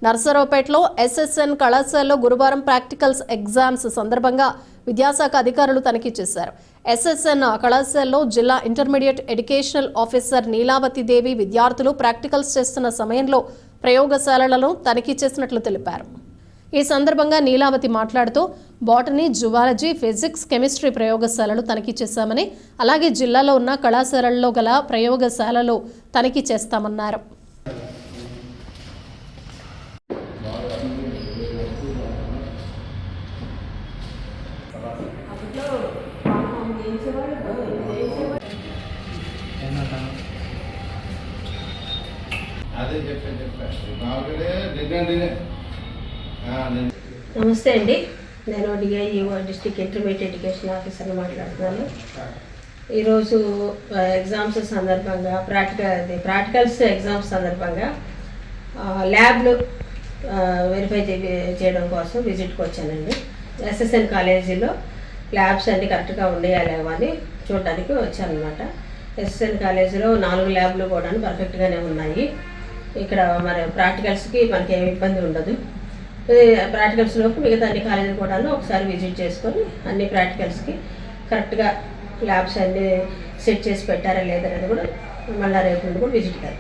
నర్సరావుపేటలో SSN కళాశాలలో గురువారం practicals exams సందర్భంగా విద్యాశాఖ అధికారులు తనిఖీ చేశారు. ఎస్ఎస్ఎన్ కళాశాలలో జిల్లా ఇంటర్మీడియట్ ఎడ్యుకేషనల్ ఆఫీసర్ నీలావతి దేవి విద్యార్థులు ప్రాక్టికల్స్ చేస్తున్న సమయంలో ప్రయోగశాలలను తనిఖీ చేసినట్లు తెలిపారు. ఈ సందర్భంగా నీలావతి మాట్లాడుతూ బాటనీ, జువాలజీ, ఫిజిక్స్, కెమిస్ట్రీ ప్రయోగశాలలు తనిఖీ చేశామని, అలాగే జిల్లాలో ఉన్న కళాశాలల్లో గల ప్రయోగశాలలు తనిఖీ చేస్తామన్నారు. నమస్తే అండి, నేను డిఐఈఓ డిస్ట్రిక్ట్ ఇంటర్మీడియట్ ఎడ్యుకేషన్ ఆఫీసర్ని మాట్లాడుతున్నాను. ఈరోజు ఎగ్జామ్స్ సందర్భంగా ప్రాక్టికల్స్ ఎగ్జామ్స్ సందర్భంగా ల్యాబ్లు వెరిఫై చేయడం కోసం విజిట్కి వచ్చానండి. ఎస్ఎస్ఎన్ కాలేజీలో ల్యాబ్స్ అన్నీ కరెక్ట్గా ఉన్నాయా లేవా అని చూడడానికి వచ్చానమాట. ఎస్ఎస్ఎన్ కాలేజీలో 4 ల్యాబ్లు కూడా పర్ఫెక్ట్గానే ఉన్నాయి. ఇక్కడ మరి ప్రాక్టికల్స్కి మనకి ఏమి ఇబ్బంది ఉండదు. ప్రాక్టికల్స్లోకి మిగతా అన్ని కాలేజీలు కూడా ఒకసారి విజిట్ చేసుకొని అన్ని ప్రాక్టికల్స్కి కరెక్ట్గా ల్యాబ్స్ అన్నీ సెట్ చేసి పెట్టారా లేదనేది కూడా మళ్ళీ రేపు నుండి కూడా విజిట్కి వెళ్తాం.